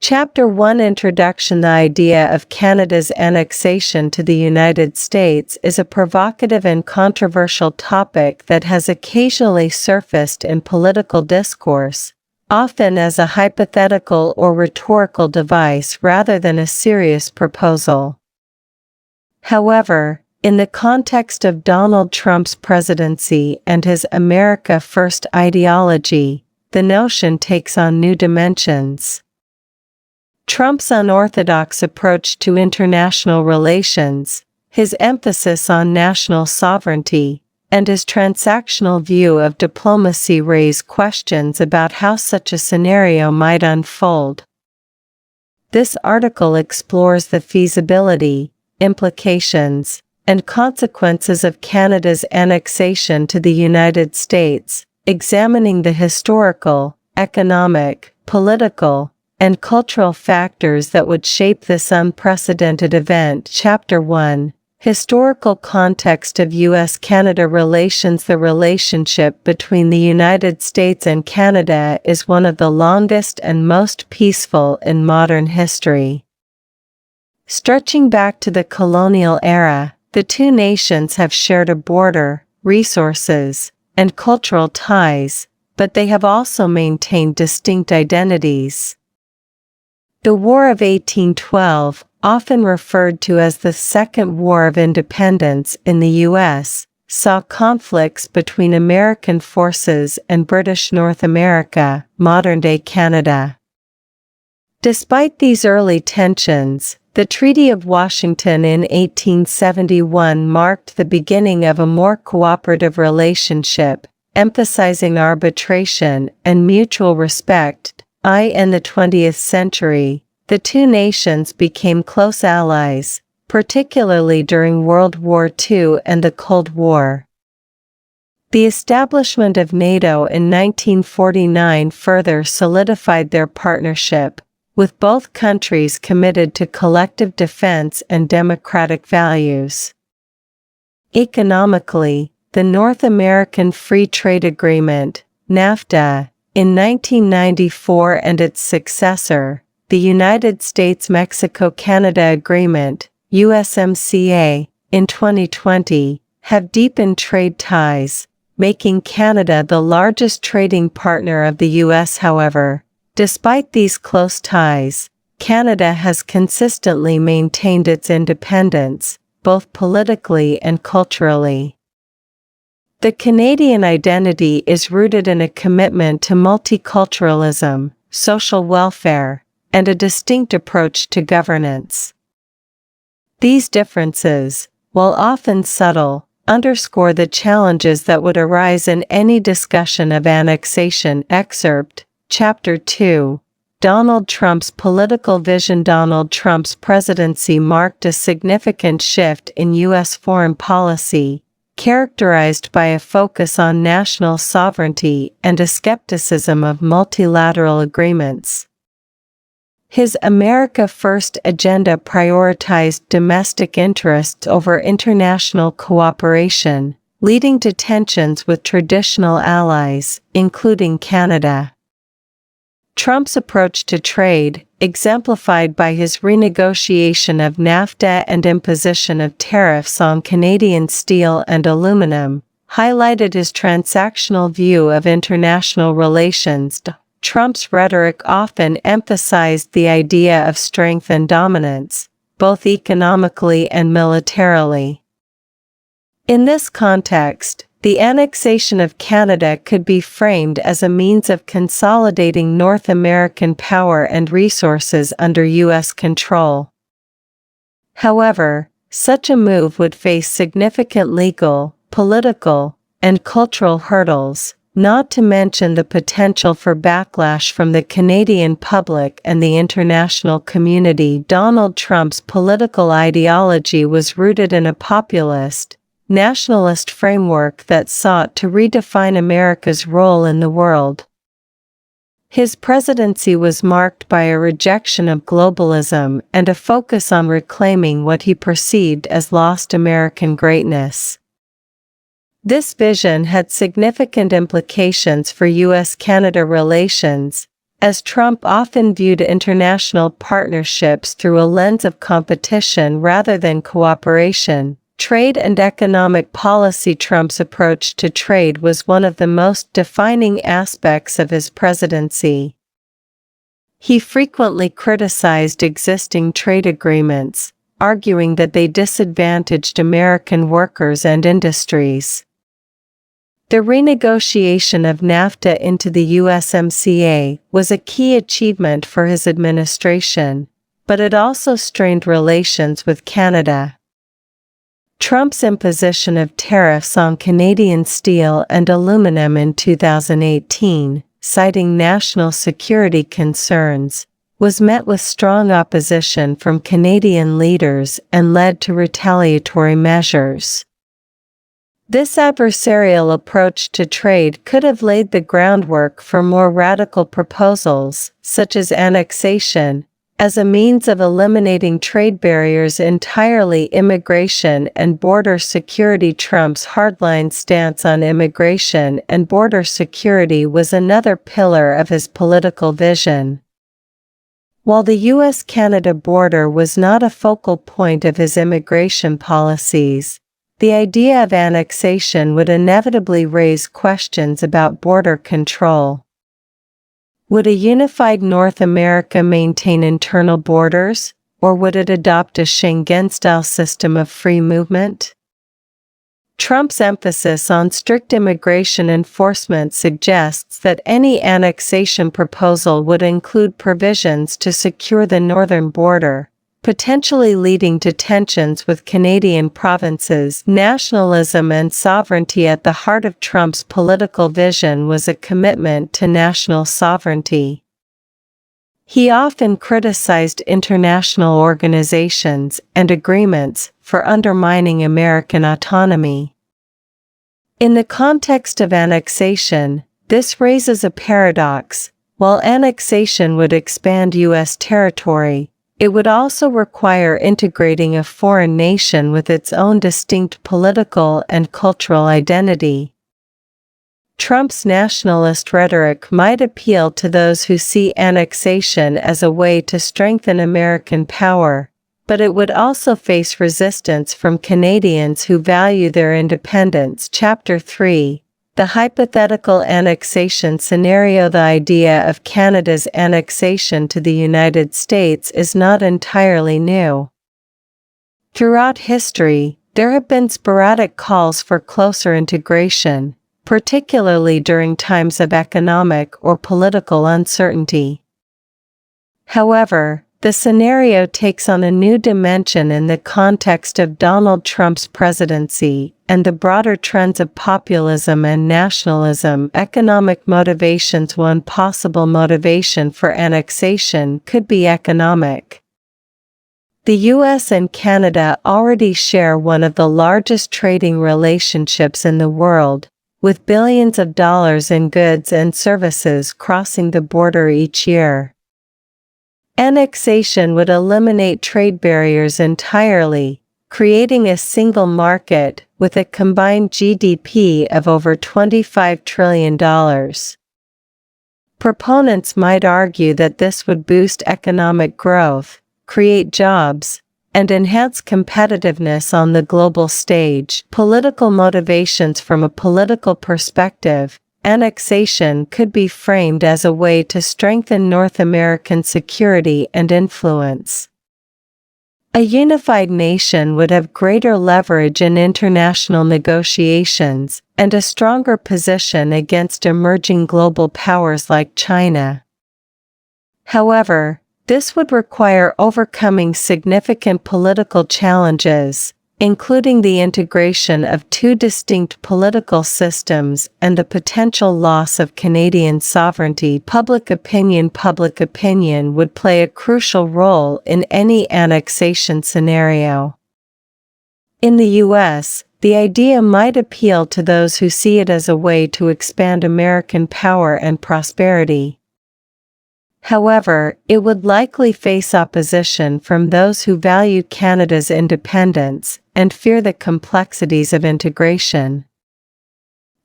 Chapter 1 Introduction. The idea of Canada's annexation to the United States is a provocative and controversial topic that has occasionally surfaced in political discourse, often as a hypothetical or rhetorical device rather than a serious proposal. However, in the context of Donald Trump's presidency and his America First ideology, the notion takes on new dimensions. Trump's unorthodox approach to international relations, his emphasis on national sovereignty, and his transactional view of diplomacy raise questions about how such a scenario might unfold. This article explores the feasibility, implications, and consequences of Canada's annexation to the United States, examining the historical, economic, political, and cultural factors that would shape this unprecedented event. Chapter 1 Historical context of U.S. Canada relations. The relationship between the United States and Canada is one of the longest and most peaceful in modern history. Stretching back to the colonial era, the two nations have shared a border, resources, and cultural ties, but they have also maintained distinct identities. The War of 1812, often referred to as the Second War of Independence in the U.S., saw conflicts between American forces and British North America, modern-day Canada. Despite these early tensions, the Treaty of Washington in 1871 marked the beginning of a more cooperative relationship, emphasizing arbitration and mutual respect. In the 20th century, the two nations became close allies, particularly during World War II and the Cold War. The establishment of NATO in 1949 further solidified their partnership, with both countries committed to collective defense and democratic values. Economically, the North American Free Trade Agreement, NAFTA, in 1994 and its successor, the United States-Mexico-Canada Agreement, USMCA, in 2020, have deepened trade ties, making Canada the largest trading partner of the U.S. However, despite these close ties, Canada has consistently maintained its independence, both politically and culturally. The Canadian identity is rooted in a commitment to multiculturalism, social welfare, and a distinct approach to governance. These differences, while often subtle, underscore the challenges that would arise in any discussion of annexation. Excerpt, Chapter 2, Donald Trump's political vision. Donald Trump's presidency marked a significant shift in U.S. foreign policy, characterized by a focus on national sovereignty and a skepticism of multilateral agreements. His America First agenda prioritized domestic interests over international cooperation, leading to tensions with traditional allies, including Canada. Trump's approach to trade, exemplified by his renegotiation of NAFTA and imposition of tariffs on Canadian steel and aluminum, highlighted his transactional view of international relations. Trump's rhetoric often emphasized the idea of strength and dominance, both economically and militarily. In this context, the annexation of Canada could be framed as a means of consolidating North American power and resources under U.S. control. However, such a move would face significant legal, political, and cultural hurdles, not to mention the potential for backlash from the Canadian public and the international community. Donald Trump's political ideology was rooted in a populist, nationalist framework that sought to redefine America's role in the world. His presidency was marked by a rejection of globalism and a focus on reclaiming what he perceived as lost American greatness. This vision had significant implications for U.S. Canada relations, as Trump often viewed international partnerships through a lens of competition rather than cooperation. Trade and economic policy. Trump's approach to trade was one of the most defining aspects of his presidency. He frequently criticized existing trade agreements, arguing that they disadvantaged American workers and industries. The renegotiation of NAFTA into the USMCA was a key achievement for his administration, but it also strained relations with Canada. Trump's imposition of tariffs on Canadian steel and aluminum in 2018, citing national security concerns, was met with strong opposition from Canadian leaders and led to retaliatory measures. This adversarial approach to trade could have laid the groundwork for more radical proposals, such as annexation, as a means of eliminating trade barriers entirely. Immigration and border security. Trump's hardline stance on immigration and border security was another pillar of his political vision. While the U.S. Canada border was not a focal point of his immigration policies, the idea of annexation would inevitably raise questions about border control. Would a unified North America maintain internal borders, or would it adopt a Schengen-style system of free movement? Trump's emphasis on strict immigration enforcement suggests that any annexation proposal would include provisions to secure the northern border, potentially leading to tensions with Canadian provinces. Nationalism and sovereignty. At the heart of Trump's political vision was a commitment to national sovereignty. He often criticized international organizations and agreements for undermining American autonomy. In the context of annexation, this raises a paradox. While annexation would expand U.S. territory, it would also require integrating a foreign nation with its own distinct political and cultural identity. Trump's nationalist rhetoric might appeal to those who see annexation as a way to strengthen American power, but it would also face resistance from Canadians who value their independence. Chapter 3: The hypothetical annexation scenario. The idea of Canada's annexation to the United States is not entirely new. Throughout history, there have been sporadic calls for closer integration, particularly during times of economic or political uncertainty. However, the scenario takes on a new dimension in the context of Donald Trump's presidency and the broader trends of populism and nationalism. Economic motivations. One possible motivation for annexation could be economic. The U.S. and Canada already share one of the largest trading relationships in the world, with billions of dollars in goods and services crossing the border each year. Annexation would eliminate trade barriers entirely, creating a single market with a combined GDP of over $25 trillion. Proponents might argue that this would boost economic growth, create jobs, and enhance competitiveness on the global stage. Political motivations. From a political perspective, annexation could be framed as a way to strengthen North American security and influence. A unified nation would have greater leverage in international negotiations and a stronger position against emerging global powers like China. However, this would require overcoming significant political challenges, including the integration of two distinct political systems and the potential loss of Canadian sovereignty. Public opinion would play a crucial role in any annexation scenario. In the U.S., the idea might appeal to those who see it as a way to expand American power and prosperity. However, it would likely face opposition from those who value Canada's independence and fear the complexities of integration.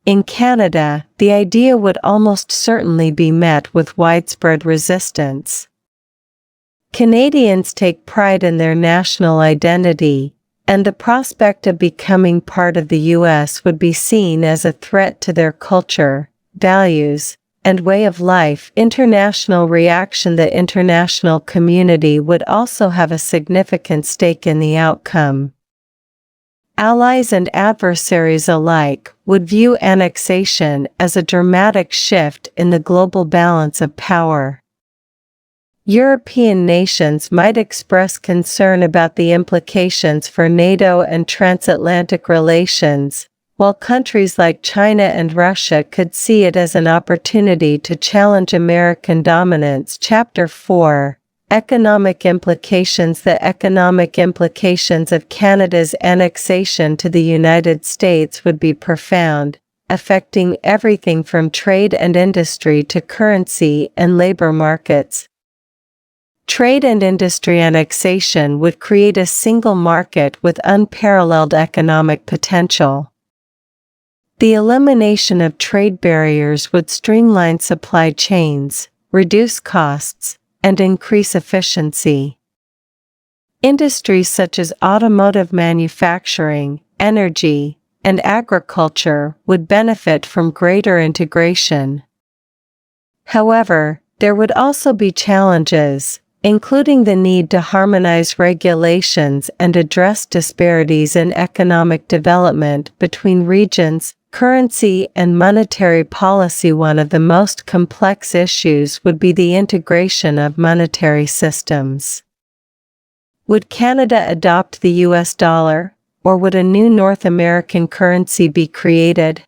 In Canada, the idea would almost certainly be met with widespread resistance. Canadians take pride in their national identity, and the prospect of becoming part of the U.S. would be seen as a threat to their culture, values, and way of life. International reaction. The international community would also have a significant stake in the outcome. Allies and adversaries alike would view annexation as a dramatic shift in the global balance of power. European nations might express concern about the implications for NATO and transatlantic relations, while countries like China and Russia could see it as an opportunity to challenge American dominance. Chapter 4: Economic implications. The economic implications of Canada's annexation to the United States would be profound, affecting everything from trade and industry to currency and labor markets. Trade and industry. Annexation would create a single market with unparalleled economic potential. The elimination of trade barriers would streamline supply chains, reduce costs, and increase efficiency. Industries such as automotive manufacturing, energy, and agriculture would benefit from greater integration. However, there would also be challenges, including the need to harmonize regulations and address disparities in economic development between regions, currency and monetary policy. One of the most complex issues would be the integration of monetary systems. Would Canada adopt the U.S. dollar, or would a new North American currency be created?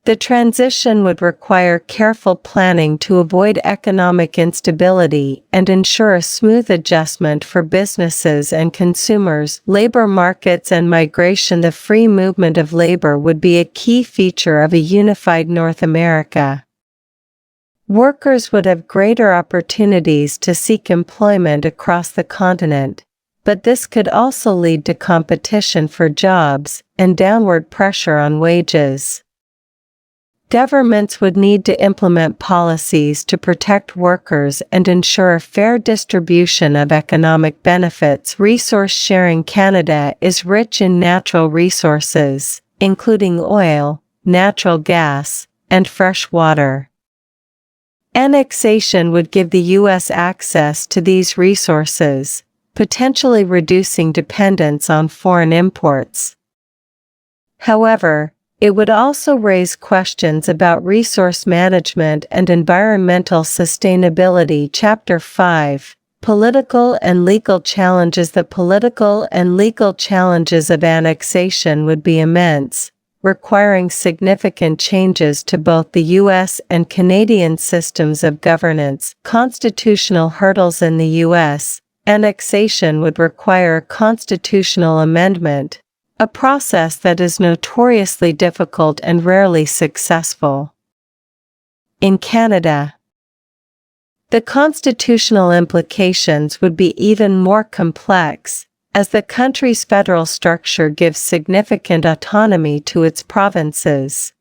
The transition would require careful planning to avoid economic instability and ensure a smooth adjustment for businesses and consumers. Labor markets and migration. The free movement of labor would be a key feature of a unified North America. Workers would have greater opportunities to seek employment across the continent, but this could also lead to competition for jobs and downward pressure on wages. Governments would need to implement policies to protect workers and ensure a fair distribution of economic benefits. Resource sharing. Canada is rich in natural resources, including oil, natural gas, and fresh water. Annexation would give the U.S. access to these resources, potentially reducing dependence on foreign imports. However, it would also raise questions about resource management and environmental sustainability. Chapter 5: Political and legal challenges. The political and legal challenges of annexation would be immense, requiring significant changes to both the U.S. and Canadian systems of governance. Constitutional hurdles. In the U.S., annexation would require constitutional amendment, a process that is notoriously difficult and rarely successful. In Canada, the constitutional implications would be even more complex, as the country's federal structure gives significant autonomy to its provinces.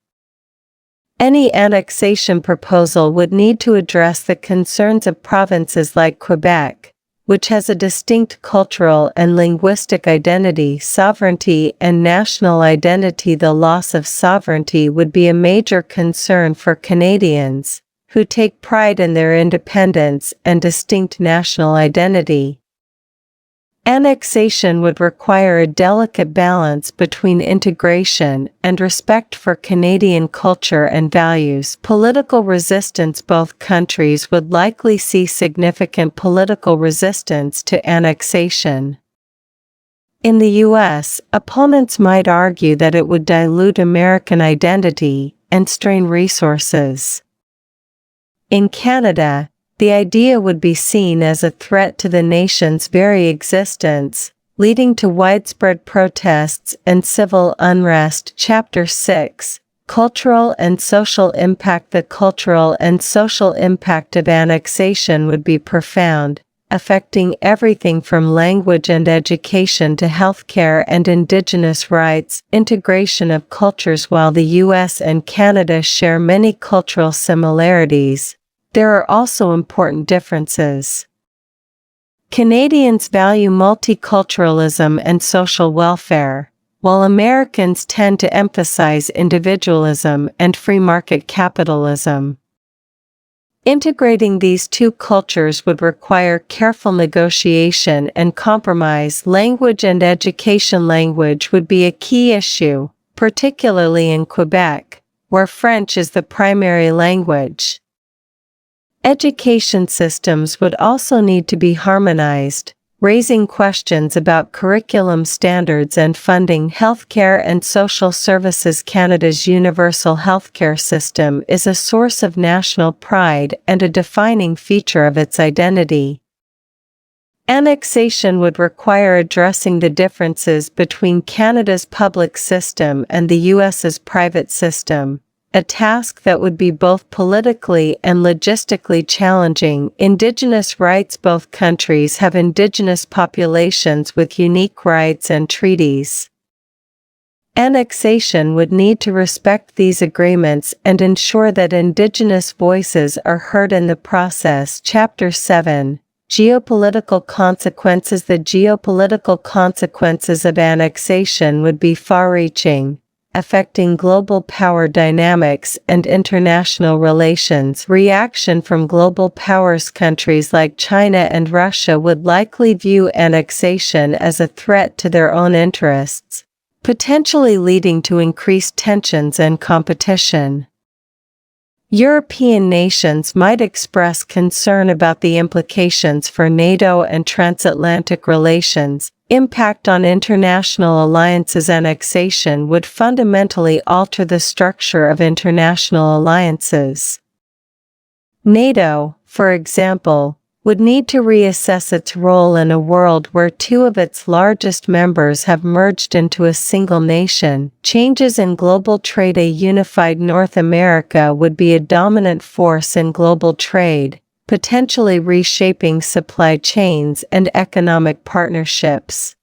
Any annexation proposal would need to address the concerns of provinces like Quebec, which has a distinct cultural and linguistic identity, sovereignty, and national identity. The loss of sovereignty would be a major concern for Canadians, who take pride in their independence and distinct national identity. Annexation would require a delicate balance between integration and respect for Canadian culture and values. Political resistance. Both countries would likely see significant political resistance to annexation. In the U.S., opponents might argue that it would dilute American identity and strain resources. In Canada, the idea would be seen as a threat to the nation's very existence, leading to widespread protests and civil unrest. Chapter 6: Cultural and social impact. The cultural and social impact of annexation would be profound, affecting everything from language and education to healthcare and indigenous rights, integration of cultures. While the U.S. and Canada share many cultural similarities, there are also important differences. Canadians value multiculturalism and social welfare, while Americans tend to emphasize individualism and free market capitalism. Integrating these two cultures would require careful negotiation and compromise. Language and education. Language would be a key issue, particularly in Quebec, where French is the primary language. Education systems would also need to be harmonized, raising questions about curriculum standards and funding. Healthcare and social services. Canada's universal healthcare system is a source of national pride and a defining feature of its identity. Annexation would require addressing the differences between Canada's public system and the U.S.'s private system, a task that would be both politically and logistically challenging. Indigenous rights. Both countries have indigenous populations with unique rights and treaties. Annexation would need to respect these agreements and ensure that Indigenous voices are heard in the process. Chapter 7. Geopolitical consequences. The geopolitical consequences of annexation would be far-reaching, affecting global power dynamics and international relations. Reaction from global powers. Countries like China and Russia would likely view annexation as a threat to their own interests, potentially leading to increased tensions and competition. European nations might express concern about the implications for NATO and transatlantic relations. Impact on international alliances. Annexation would fundamentally alter the structure of international alliances. NATO, for example, would need to reassess its role in a world where two of its largest members have merged into a single nation. Changes in global trade. A unified North America would be a dominant force in global trade, potentially reshaping supply chains and economic partnerships.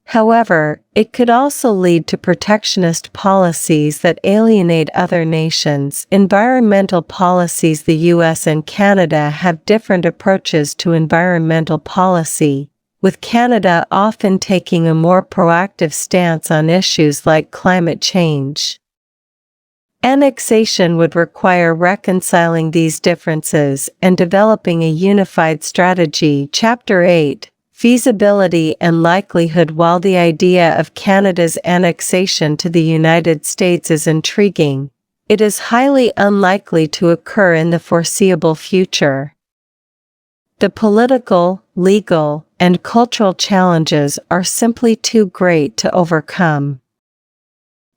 However, it could also lead to protectionist policies that alienate other nations. Environmental policies. The U.S. and Canada have different approaches to environmental policy, with Canada often taking a more proactive stance on issues like climate change. Annexation would require reconciling these differences and developing a unified strategy. Chapter 8. Feasibility and likelihood. While the idea of Canada's annexation to the United States is intriguing, it is highly unlikely to occur in the foreseeable future. The political, legal, and cultural challenges are simply too great to overcome.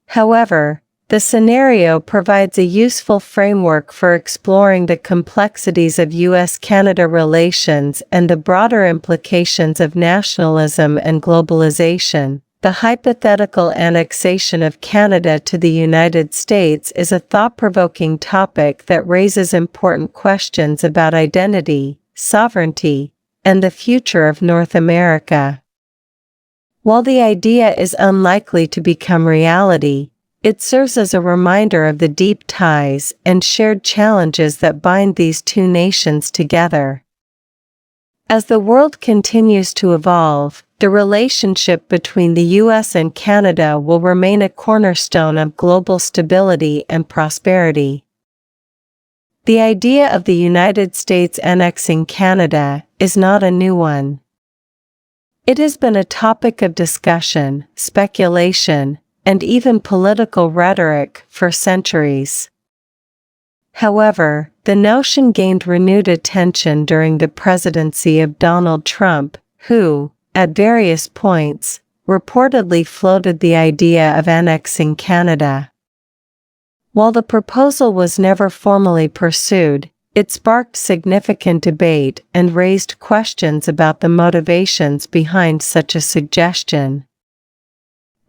However, the scenario provides a useful framework for exploring the complexities of U.S.-Canada relations and the broader implications of nationalism and globalization. The hypothetical annexation of Canada to the United States is a thought-provoking topic that raises important questions about identity, sovereignty, and the future of North America. While the idea is unlikely to become reality, it serves as a reminder of the deep ties and shared challenges that bind these two nations together. As the world continues to evolve, the relationship between the U.S. and Canada will remain a cornerstone of global stability and prosperity. The idea of the United States annexing Canada is not a new one. It has been a topic of discussion, speculation, and even political rhetoric for centuries. However, the notion gained renewed attention during the presidency of Donald Trump, who, at various points, reportedly floated the idea of annexing Canada. While the proposal was never formally pursued, it sparked significant debate and raised questions about the motivations behind such a suggestion.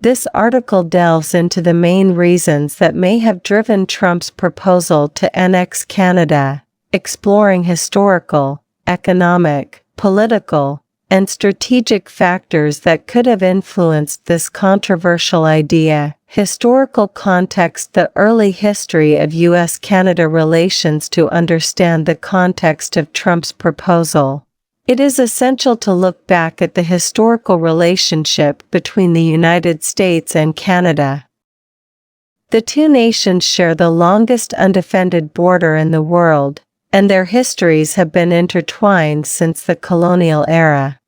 This article delves into the main reasons that may have driven Trump's proposal to annex Canada, exploring historical, economic, political, and strategic factors that could have influenced this controversial idea. Historical context: the early history of U.S. Canada relations. To understand the context of Trump's proposal, it is essential to look back at the historical relationship between the United States and Canada. The two nations share the longest undefended border in the world, and their histories have been intertwined since the colonial era.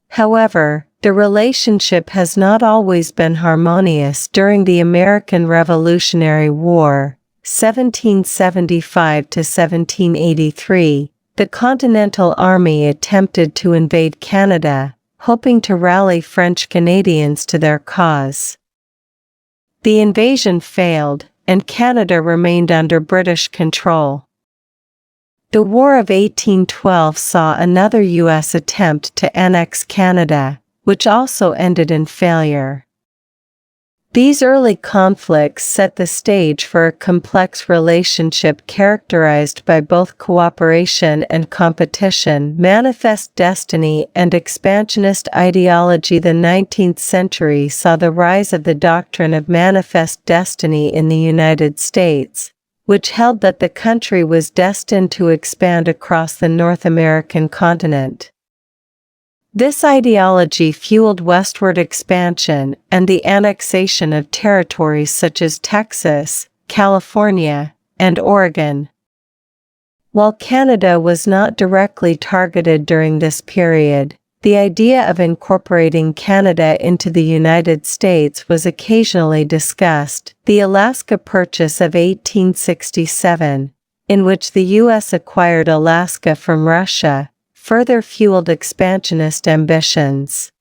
However, the relationship has not always been harmonious. During the American Revolutionary War, 1775 to 1783, the Continental Army attempted to invade Canada, hoping to rally French Canadians to their cause. The invasion failed, and Canada remained under British control. The War of 1812 saw another U.S. attempt to annex Canada, which also ended in failure. These early conflicts set the stage for a complex relationship characterized by both cooperation and competition, manifest destiny, and expansionist ideology. The 19th century saw the rise of the doctrine of manifest destiny in the United States, which held that the country was destined to expand across the North American continent. This ideology fueled westward expansion and the annexation of territories such as Texas, California, and Oregon. While Canada was not directly targeted during this period, the idea of incorporating Canada into the United States was occasionally discussed. The Alaska Purchase of 1867, in which the U.S. acquired Alaska from Russia, further fueled expansionist ambitions.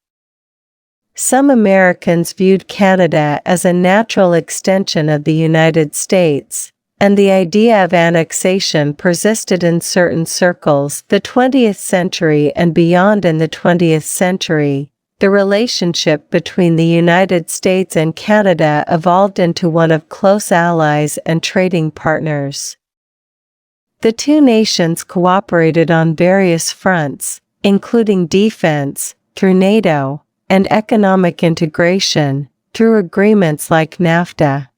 Some Americans viewed Canada as a natural extension of the United States, and the idea of annexation persisted in certain circles. The 20th century and beyond. In the 20th century, the relationship between the United States and Canada evolved into one of close allies and trading partners. The two nations cooperated on various fronts, including defense, through NATO, and economic integration, through agreements like NAFTA.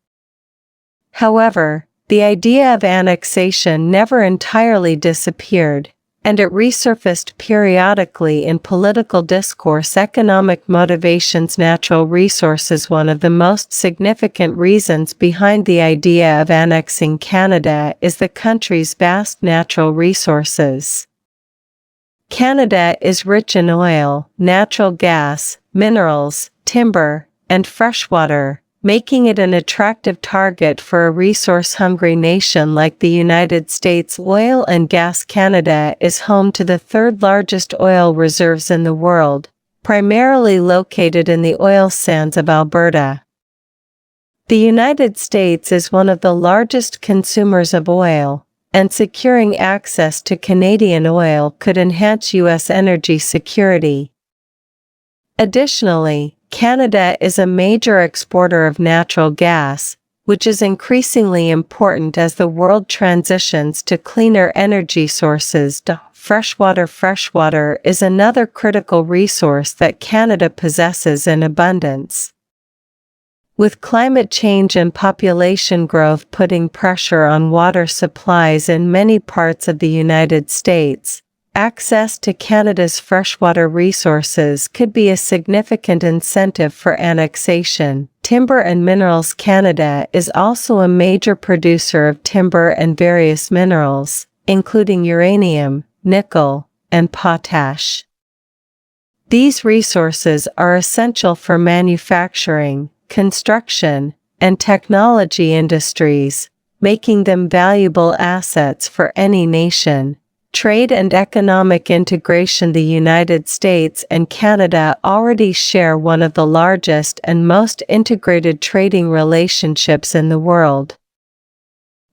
However, the idea of annexation never entirely disappeared, and it resurfaced periodically in political discourse. Economic motivations: natural resources. One of the most significant reasons behind the idea of annexing Canada is the country's vast natural resources. Canada is rich in oil, natural gas, minerals, timber, and freshwater, making it an attractive target for a resource-hungry nation like the United States. Oil and gas: Canada is home to the third-largest oil reserves in the world, primarily located in the oil sands of Alberta. The United States is one of the largest consumers of oil, and securing access to Canadian oil could enhance U.S. energy security. Additionally, Canada is a major exporter of natural gas, which is increasingly important as the world transitions to cleaner energy sources. Freshwater: freshwater is another critical resource that Canada possesses in abundance. With climate change and population growth putting pressure on water supplies in many parts of the United States, access to Canada's freshwater resources could be a significant incentive for annexation. Timber and minerals: Canada is also a major producer of timber and various minerals, including uranium, nickel, and potash. These resources are essential for manufacturing, construction, and technology industries, making them valuable assets for any nation. Trade and economic integration: the United States and Canada already share one of the largest and most integrated trading relationships in the world.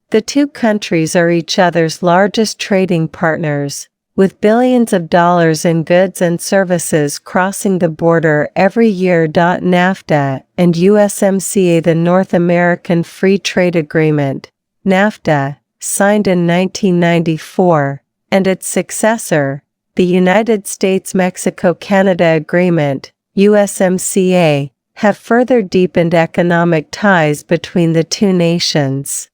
The two countries are each other's largest trading partners, with billions of dollars in goods and services crossing the border every year. NAFTA and USMCA: the North American Free Trade Agreement, NAFTA, signed in 1994, and its successor, the United States-Mexico-Canada Agreement, USMCA, have further deepened economic ties between the two nations.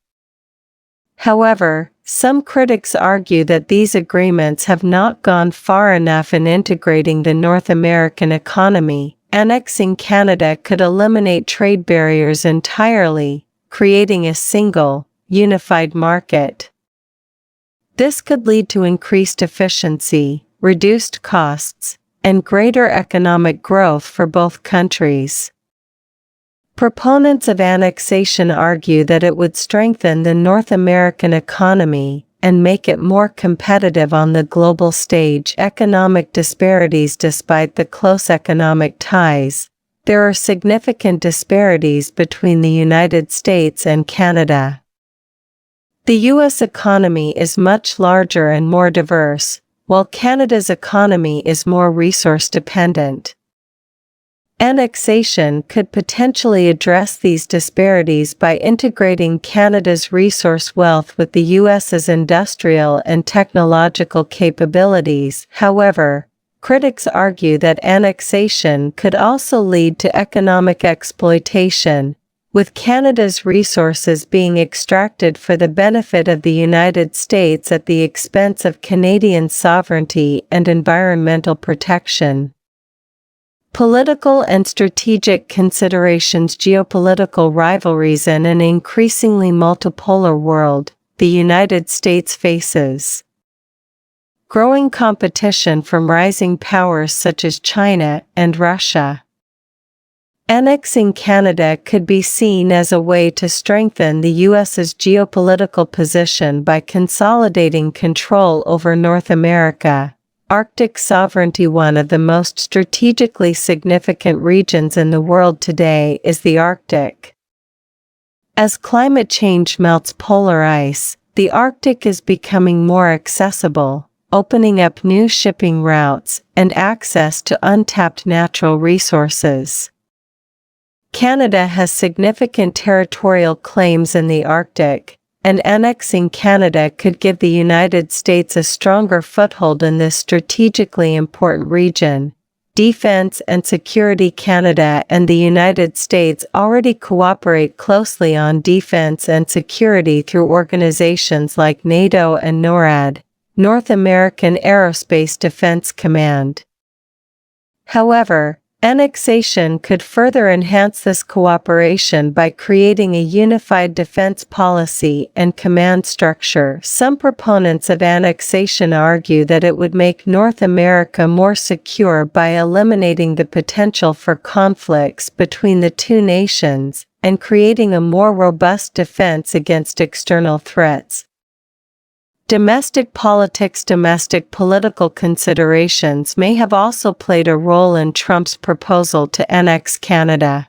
However, some critics argue that these agreements have not gone far enough in integrating the North American economy. Annexing Canada could eliminate trade barriers entirely, creating a single, unified market. This could lead to increased efficiency, reduced costs, and greater economic growth for both countries. Proponents of annexation argue that it would strengthen the North American economy and make it more competitive on the global stage. Economic disparities. Despite the close economic ties, there are significant disparities between the United States and Canada. The U.S. economy is much larger and more diverse, while Canada's economy is more resource-dependent. Annexation could potentially address these disparities by integrating Canada's resource wealth with the U.S.'s industrial and technological capabilities. However, critics argue that annexation could also lead to economic exploitation, with Canada's resources being extracted for the benefit of the United States at the expense of Canadian sovereignty and environmental protection. Political and strategic considerations. Geopolitical rivalries. In an increasingly multipolar world, the United States faces growing competition from rising powers such as China and Russia. Annexing Canada could be seen as a way to strengthen the U.S.'s geopolitical position by consolidating control over North America. Arctic sovereignty. One of the most strategically significant regions in the world today is the Arctic. As climate change melts polar ice, the Arctic is becoming more accessible, opening up new shipping routes and access to untapped natural resources. Canada has significant territorial claims in the Arctic, and annexing Canada could give the United States a stronger foothold in this strategically important region. Defense and security. Canada and the United States already cooperate closely on defense and security through organizations like NATO and NORAD, North American Aerospace Defense Command. However, annexation could further enhance this cooperation by creating a unified defense policy and command structure. Some proponents of annexation argue that it would make North America more secure by eliminating the potential for conflicts between the two nations and creating a more robust defense against external threats. Domestic politics. Domestic political considerations may have also played a role in Trump's proposal to annex Canada.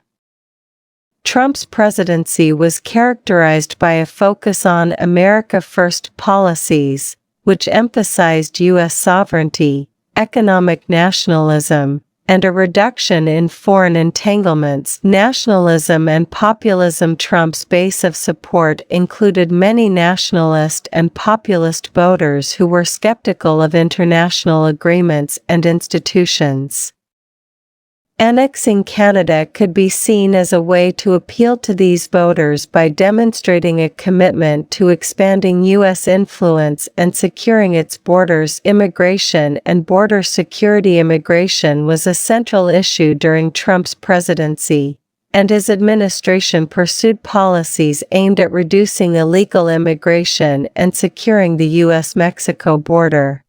Trump's presidency was characterized by a focus on America First policies, which emphasized U.S. sovereignty, economic nationalism, and a reduction in foreign entanglements. Nationalism and populism. Trump's base of support included many nationalist and populist voters who were skeptical of international agreements and institutions. Annexing Canada could be seen as a way to appeal to these voters by demonstrating a commitment to expanding U.S. influence and securing its borders. Immigration and border security. Immigration was a central issue during Trump's presidency, and his administration pursued policies aimed at reducing illegal immigration and securing the U.S.-Mexico border.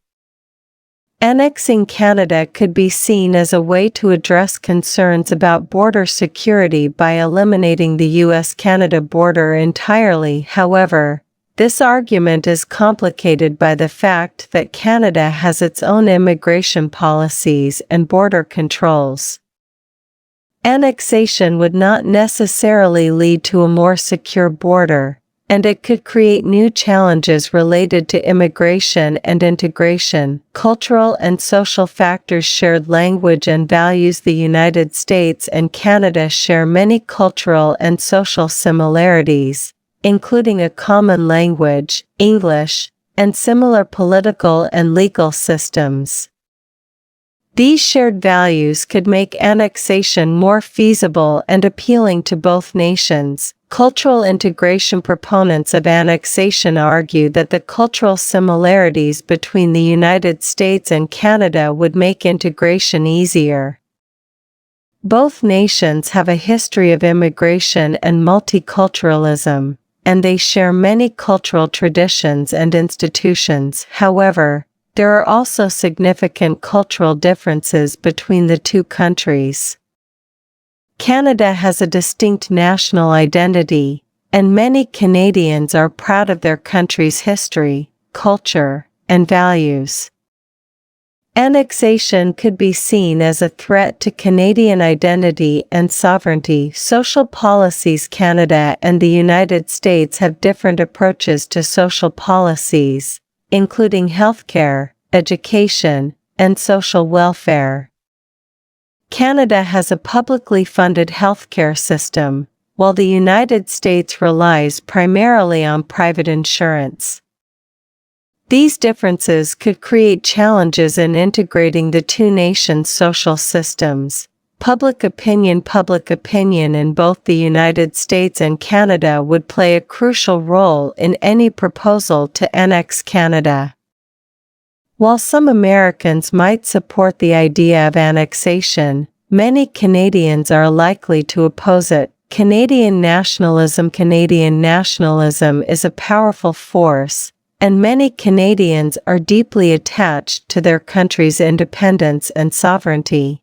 Annexing Canada could be seen as a way to address concerns about border security by eliminating the U.S.-Canada border entirely. However, this argument is complicated by the fact that Canada has its own immigration policies and border controls. Annexation would not necessarily lead to a more secure border, and it could create new challenges related to immigration and integration. Cultural and social factors. Shared language and values. The United States and Canada share many cultural and social similarities, including a common language, English, and similar political and legal systems. These shared values could make annexation more feasible and appealing to both nations. Cultural integration proponents of annexation argue that the cultural similarities between the United States and Canada would make integration easier. Both nations have a history of immigration and multiculturalism, and they share many cultural traditions and institutions. However, there are also significant cultural differences between the two countries. Canada has a distinct national identity, and many Canadians are proud of their country's history, culture, and values. Annexation could be seen as a threat to Canadian identity and sovereignty. Social policies. Canada and the United States have different approaches to social policies, including healthcare, education, and social welfare. Canada has a publicly funded healthcare system, while the United States relies primarily on private insurance. These differences could create challenges in integrating the two nations' social systems. Public opinion in both the United States and Canada would play a crucial role in any proposal to annex Canada. While some Americans might support the idea of annexation, many Canadians are likely to oppose it. Canadian nationalism is a powerful force, and many Canadians are deeply attached to their country's independence and sovereignty.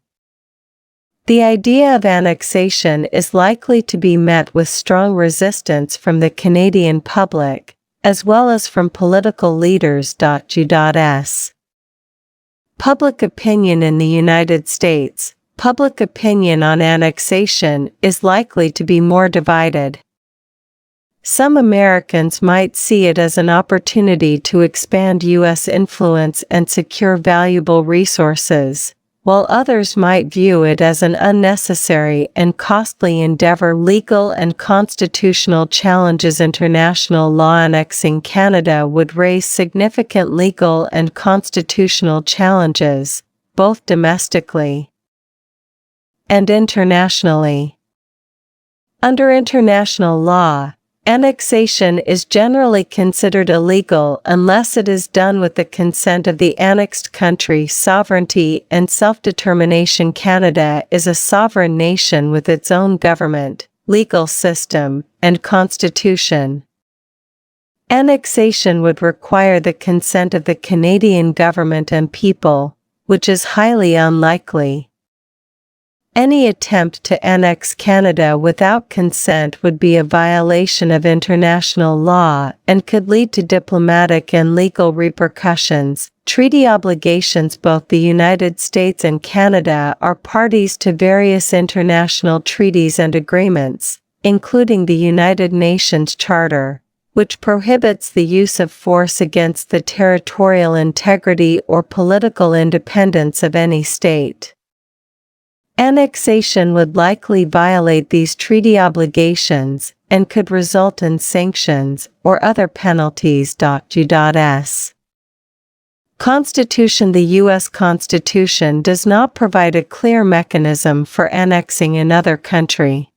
The idea of annexation is likely to be met with strong resistance from the Canadian public, as well as from political leaders. U.S. Public opinion in the United States. Public opinion on annexation is likely to be more divided. Some Americans might see it as an opportunity to expand U.S. influence and secure valuable resources, while others might view it as an unnecessary and costly endeavor. Legal and constitutional challenges. International law. Annexing Canada would raise significant legal and constitutional challenges, both domestically and internationally. Under international law, annexation is generally considered illegal unless it is done with the consent of the annexed country. Sovereignty and self-determination. Canada is a sovereign nation with its own government, legal system, and constitution. Annexation would require the consent of the Canadian government and people, which is highly unlikely. Any attempt to annex Canada without consent would be a violation of international law and could lead to diplomatic and legal repercussions. Treaty obligations. Both the United States and Canada are parties to various international treaties and agreements, including the United Nations Charter, which prohibits the use of force against the territorial integrity or political independence of any state. Annexation would likely violate these treaty obligations and could result in sanctions or other penalties. U.S. Constitution. The U.S. Constitution does not provide a clear mechanism for annexing another country.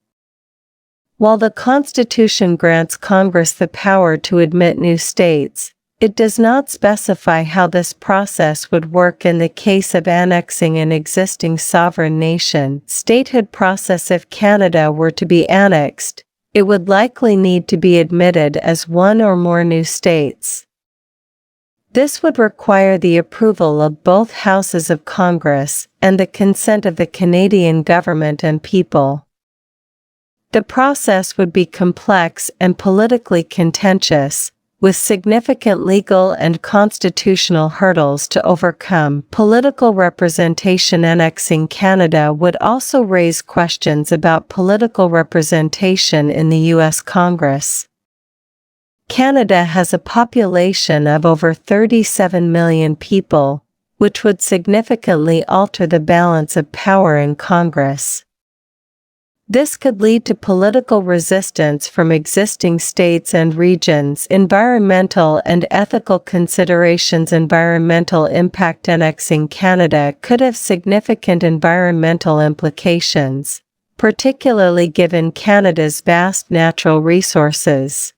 While the Constitution grants Congress the power to admit new states, it does not specify how this process would work in the case of annexing an existing sovereign nation. Statehood process. If Canada were to be annexed, it would likely need to be admitted as one or more new states. This would require the approval of both houses of Congress and the consent of the Canadian government and people. The process would be complex and politically contentious, with significant legal and constitutional hurdles to overcome. Political representation. Annexing Canada would also raise questions about political representation in the U.S. Congress. Canada has a population of over 37 million people, which would significantly alter the balance of power in Congress. This could lead to political resistance from existing states and regions. Environmental and ethical considerations. Environmental impact. Annexing Canada could have significant environmental implications, particularly given Canada's vast natural resources.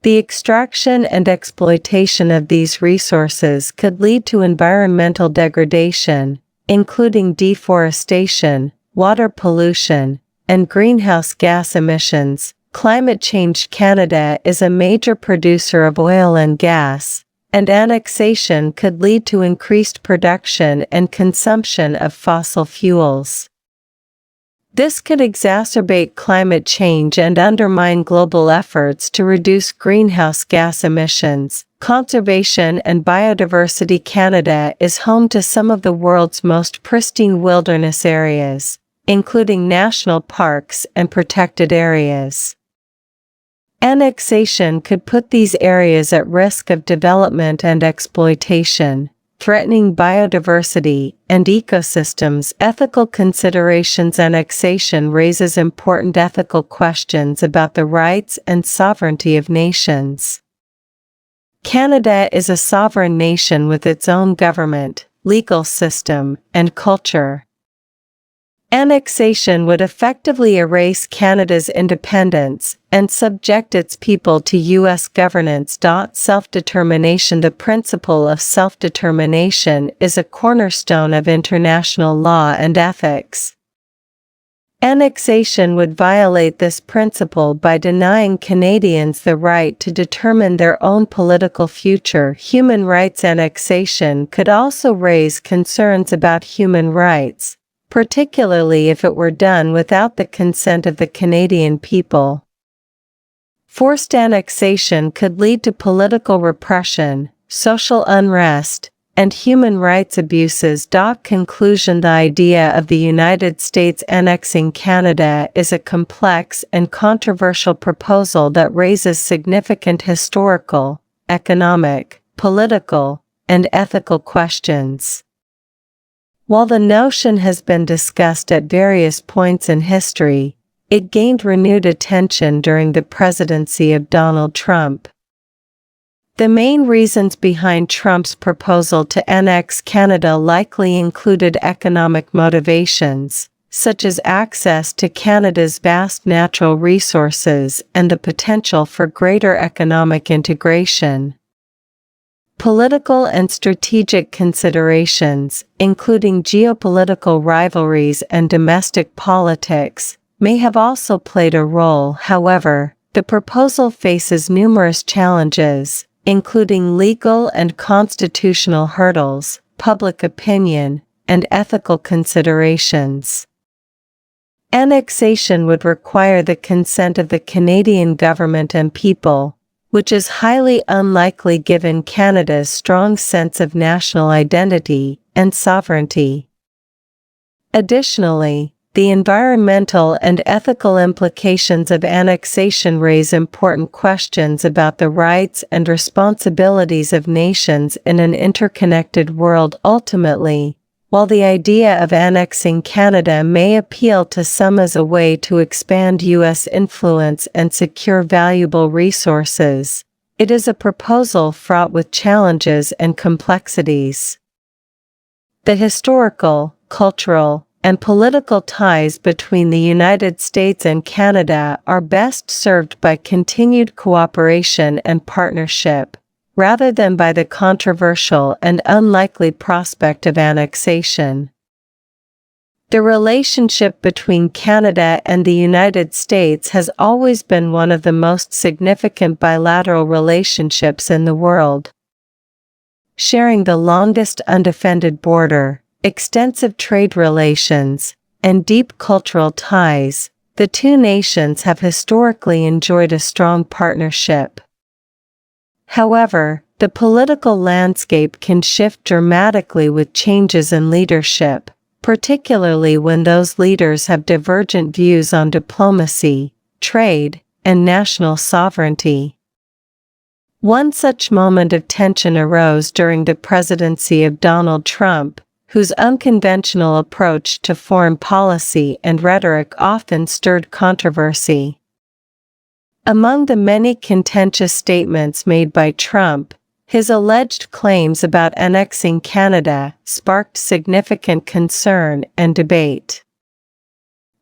The extraction and exploitation of these resources could lead to environmental degradation, including deforestation, water pollution, and greenhouse gas emissions. Climate change. Canada is a major producer of oil and gas, and annexation could lead to increased production and consumption of fossil fuels. This could exacerbate climate change and undermine global efforts to reduce greenhouse gas emissions. Conservation and biodiversity. Canada is home to some of the world's most pristine wilderness areas, including national parks and protected areas. Annexation could put these areas at risk of development and exploitation, threatening biodiversity and ecosystems. Ethical considerations. Annexation raises important ethical questions about the rights and sovereignty of nations. Canada is a sovereign nation with its own government, legal system, and culture. Annexation would effectively erase Canada's independence and subject its people to U.S. governance. Self-determination. The principle of self-determination is a cornerstone of international law and ethics. Annexation would violate this principle by denying Canadians the right to determine their own political future. Human rights. Annexation could also raise concerns about human rights, particularly if it were done without the consent of the Canadian people. Forced annexation could lead to political repression, social unrest, and human rights abuses. Conclusion. The idea of the United States annexing Canada is a complex and controversial proposal that raises significant historical, economic, political, and ethical questions. While the notion has been discussed at various points in history, it gained renewed attention during the presidency of Donald Trump. The main reasons behind Trump's proposal to annex Canada likely included economic motivations, such as access to Canada's vast natural resources and the potential for greater economic integration. Political and strategic considerations, including geopolitical rivalries and domestic politics, may have also played a role. However, the proposal faces numerous challenges, including legal and constitutional hurdles, public opinion, and ethical considerations. Annexation would require the consent of the Canadian government and people, which is highly unlikely given Canada's strong sense of national identity and sovereignty. Additionally, the environmental and ethical implications of annexation raise important questions about the rights and responsibilities of nations in an interconnected world. Ultimately, while the idea of annexing Canada may appeal to some as a way to expand U.S. influence and secure valuable resources, it is a proposal fraught with challenges and complexities. The historical, cultural, and political ties between the United States and Canada are best served by continued cooperation and partnership, rather than by the controversial and unlikely prospect of annexation. The relationship between Canada and the United States has always been one of the most significant bilateral relationships in the world. Sharing the longest undefended border, extensive trade relations, and deep cultural ties, the two nations have historically enjoyed a strong partnership. However, the political landscape can shift dramatically with changes in leadership, particularly when those leaders have divergent views on diplomacy, trade, and national sovereignty. One such moment of tension arose during the presidency of Donald Trump, whose unconventional approach to foreign policy and rhetoric often stirred controversy. Among the many contentious statements made by Trump, his alleged claims about annexing Canada sparked significant concern and debate.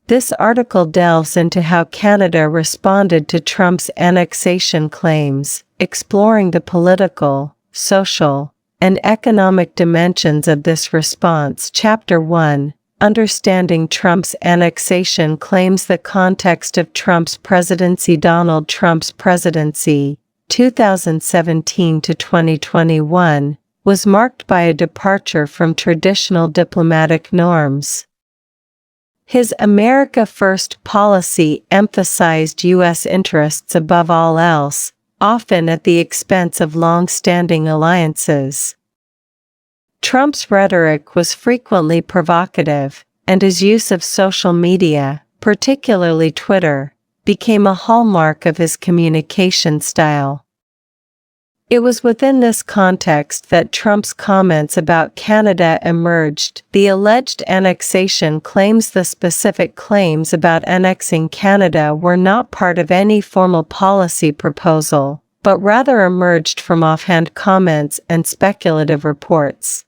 This article delves into how Canada responded to Trump's annexation claims, exploring the political, social, and economic dimensions of this response. Chapter 1: Understanding Trump's annexation claims. The context of Trump's presidency. Donald Trump's presidency, 2017 to 2021, was marked by a departure from traditional diplomatic norms. His America First policy emphasized U.S. interests above all else, often at the expense of long-standing alliances. Trump's rhetoric was frequently provocative, and his use of social media, particularly Twitter, became a hallmark of his communication style. It was within this context that Trump's comments about Canada emerged. The alleged annexation claims. The specific claims about annexing Canada were not part of any formal policy proposal, but rather emerged from offhand comments and speculative reports.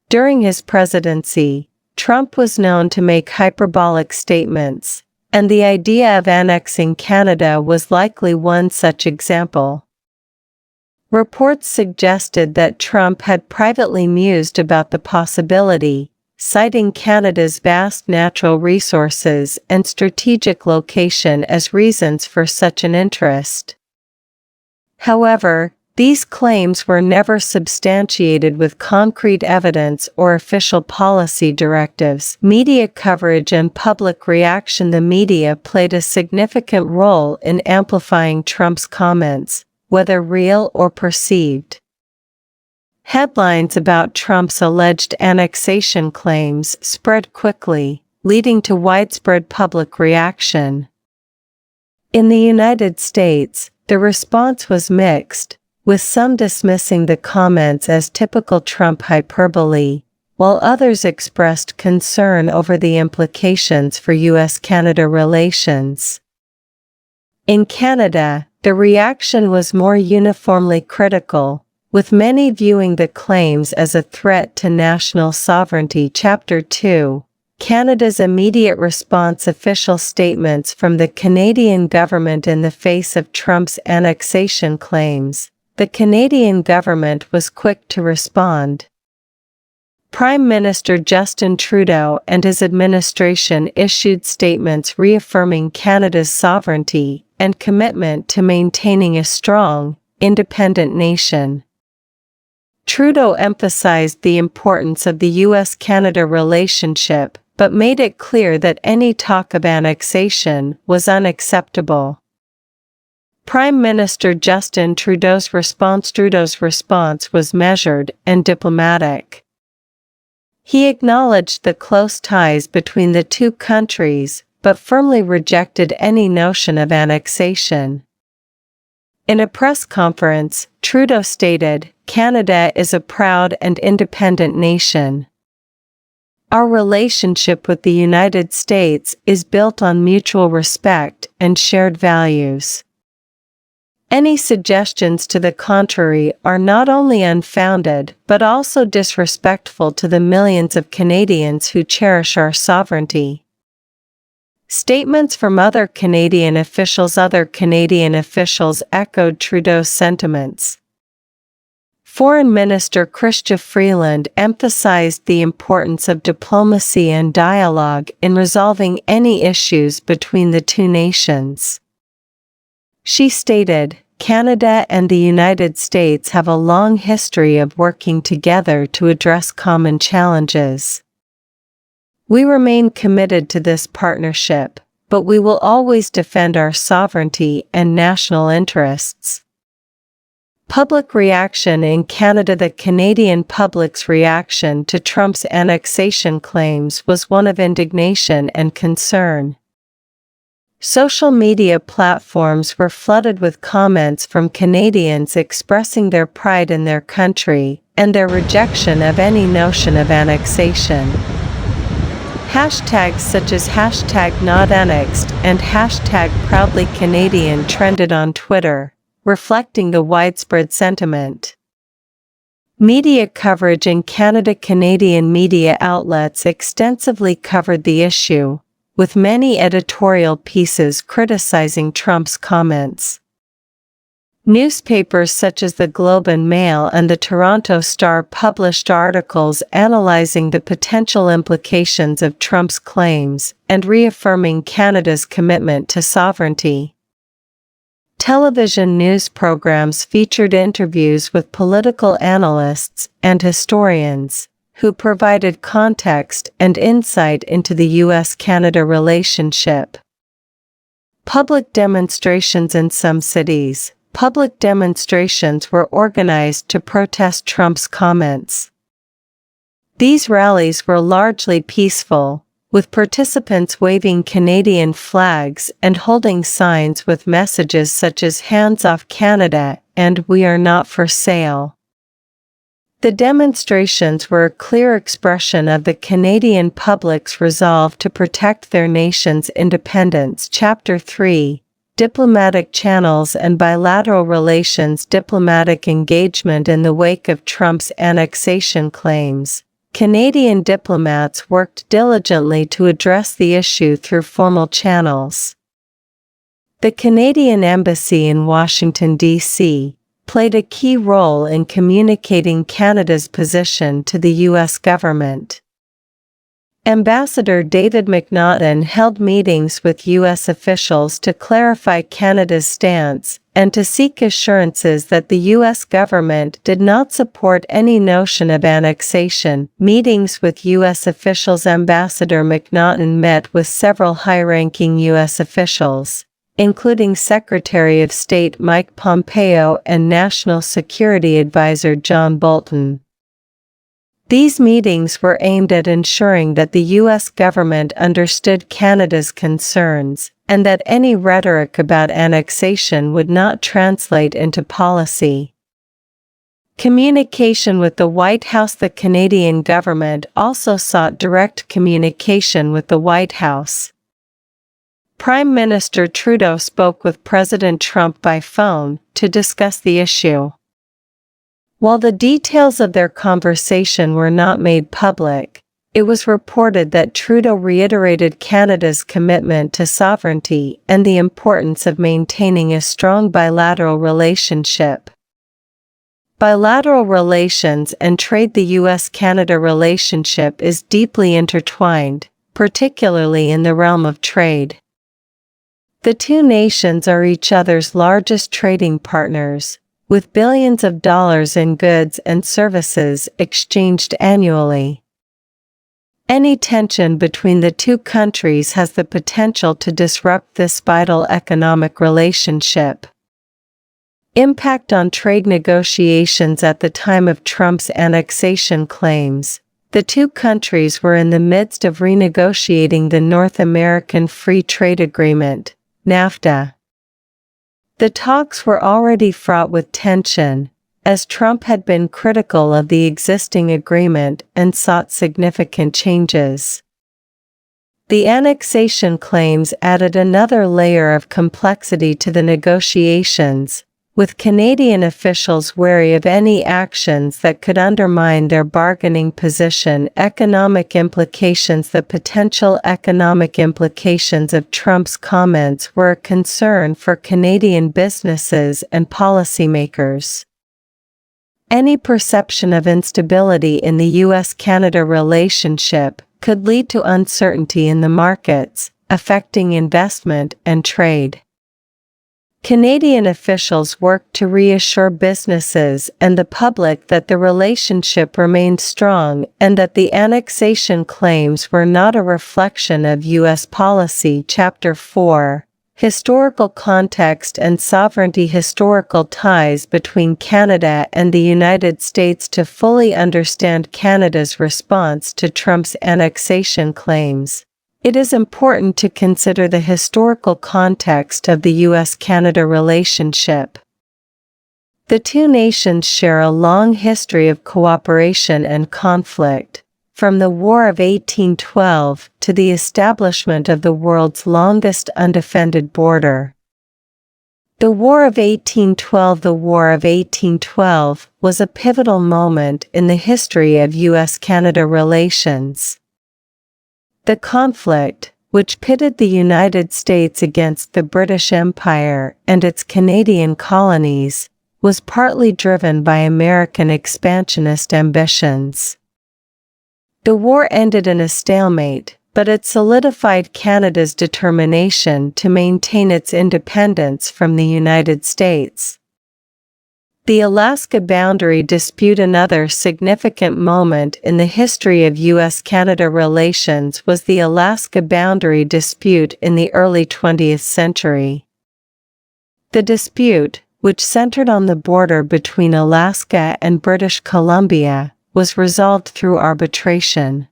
During his presidency, Trump was known to make hyperbolic statements, and the idea of annexing Canada was likely one such example. Reports suggested that Trump had privately mused about the possibility, citing Canada's vast natural resources and strategic location as reasons for such an interest. However, these claims were never substantiated with concrete evidence or official policy directives. Media coverage and public reaction. The media played a significant role in amplifying Trump's comments, whether real or perceived. Headlines about Trump's alleged annexation claims spread quickly, leading to widespread public reaction. In the United States, the response was mixed, with some dismissing the comments as typical Trump hyperbole, while others expressed concern over the implications for U.S. Canada relations. In Canada, the reaction was more uniformly critical, with many viewing the claims as a threat to national sovereignty. Chapter 2: Canada's immediate response. Official statements from the Canadian government. In the face of Trump's annexation claims, the Canadian government was quick to respond. Prime Minister Justin Trudeau and his administration issued statements reaffirming Canada's sovereignty and commitment to maintaining a strong, independent nation. Trudeau emphasized the importance of the U.S. Canada relationship, but made it clear that any talk of annexation was unacceptable. Prime Minister Justin Trudeau's response was measured and diplomatic. He acknowledged the close ties between the two countries, but firmly rejected any notion of annexation. In a press conference, Trudeau stated, "Canada is a proud and independent nation. Our relationship with the United States is built on mutual respect and shared values. Any suggestions to the contrary are not only unfounded but also disrespectful to the millions of Canadians who cherish our sovereignty." Statements from other Canadian officials echoed Trudeau's sentiments. Foreign Minister Chrystia Freeland emphasized the importance of diplomacy and dialogue in resolving any issues between the two nations. She stated, "Canada and the United States have a long history of working together to address common challenges. We remain committed to this partnership, but we will always defend our sovereignty and national interests." Public reaction in Canada. The Canadian public's reaction to Trump's annexation claims was one of indignation and concern. Social media platforms were flooded with comments from Canadians expressing their pride in their country, and their rejection of any notion of annexation. Hashtags such as #NotAnnexed and #ProudlyCanadian trended on Twitter, reflecting the widespread sentiment. Media coverage in Canada. Canadian media outlets extensively covered the issue, with many editorial pieces criticizing Trump's comments. Newspapers such as the Globe and Mail and the Toronto Star published articles analyzing the potential implications of Trump's claims and reaffirming Canada's commitment to sovereignty. Television news programs featured interviews with political analysts and historians, who provided context and insight into the U.S. Canada relationship. Public demonstrations in some cities. Public demonstrations were organized to protest Trump's comments. These rallies were largely peaceful, with participants waving Canadian flags and holding signs with messages such as "Hands off Canada" and "We are not for sale." The demonstrations were a clear expression of the Canadian public's resolve to protect their nation's independence. Chapter 3. Diplomatic channels and bilateral relations. Diplomatic engagement. In the wake of Trump's annexation claims, Canadian diplomats worked diligently to address the issue through formal channels. The Canadian Embassy in Washington, D.C., played a key role in communicating Canada's position to the U.S. government. Ambassador David McNaughton held meetings with U.S. officials to clarify Canada's stance and to seek assurances that the U.S. government did not support any notion of annexation. Meetings with U.S. officials. Ambassador McNaughton met with several high-ranking U.S. officials, including Secretary of State Mike Pompeo and National Security Advisor John Bolton. These meetings were aimed at ensuring that the U.S. government understood Canada's concerns, and that any rhetoric about annexation would not translate into policy. Communication with the White House. The Canadian government also sought direct communication with the White House. Prime Minister Trudeau spoke with President Trump by phone to discuss the issue. While the details of their conversation were not made public, it was reported that Trudeau reiterated Canada's commitment to sovereignty and the importance of maintaining a strong bilateral relationship. Bilateral relations and trade. The U.S.-Canada relationship is deeply intertwined, particularly in the realm of trade. The two nations are each other's largest trading partners, with billions of dollars in goods and services exchanged annually. Any tension between the two countries has the potential to disrupt this vital economic relationship. Impact on trade negotiations. At the time of Trump's annexation claims, the two countries were in the midst of renegotiating the North American Free Trade Agreement, NAFTA. The talks were already fraught with tension, as Trump had been critical of the existing agreement and sought significant changes. The annexation claims added another layer of complexity to the negotiations, with Canadian officials wary of any actions that could undermine their bargaining position. Economic implications. The potential economic implications of Trump's comments were a concern for Canadian businesses and policymakers. Any perception of instability in the U.S.-Canada relationship could lead to uncertainty in the markets, affecting investment and trade. Canadian officials worked to reassure businesses and the public that the relationship remained strong and that the annexation claims were not a reflection of U.S. policy. Chapter 4. Historical context and sovereignty. Historical ties between Canada and the United States. To fully understand Canada's response to Trump's annexation claims, it is important to consider the historical context of the U.S.-Canada relationship. The two nations share a long history of cooperation and conflict, from the War of 1812 to the establishment of the world's longest undefended border. The War of 1812 was a pivotal moment in the history of U.S. Canada relations. The conflict, which pitted the United States against the British Empire and its Canadian colonies, was partly driven by American expansionist ambitions. The war ended in a stalemate, but it solidified Canada's determination to maintain its independence from the United States. The Alaska boundary dispute, another significant moment in the history of U.S.-Canada relations, was the Alaska boundary dispute in the early 20th century. The dispute, which centered on the border between Alaska and British Columbia, was resolved through arbitration.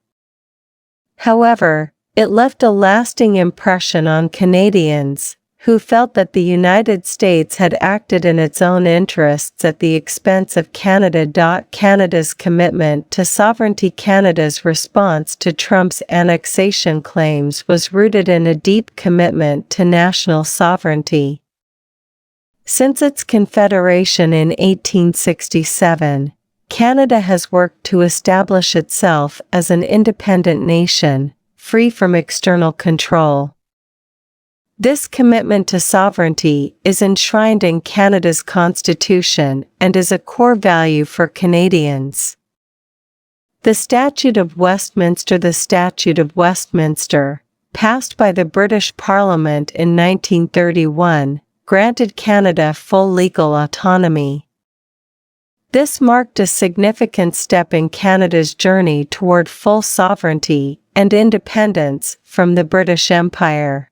However, it left a lasting impression on Canadians, who felt that the United States had acted in its own interests at the expense of Canada. Canada's commitment to sovereignty. Canada's response to Trump's annexation claims was rooted in a deep commitment to national sovereignty. Since its confederation in 1867, Canada has worked to establish itself as an independent nation, free from external control. This commitment to sovereignty is enshrined in Canada's Constitution and is a core value for Canadians. The Statute of Westminster. The Statute of Westminster, passed by the British Parliament in 1931, granted Canada full legal autonomy. This marked a significant step in Canada's journey toward full sovereignty and independence from the British Empire.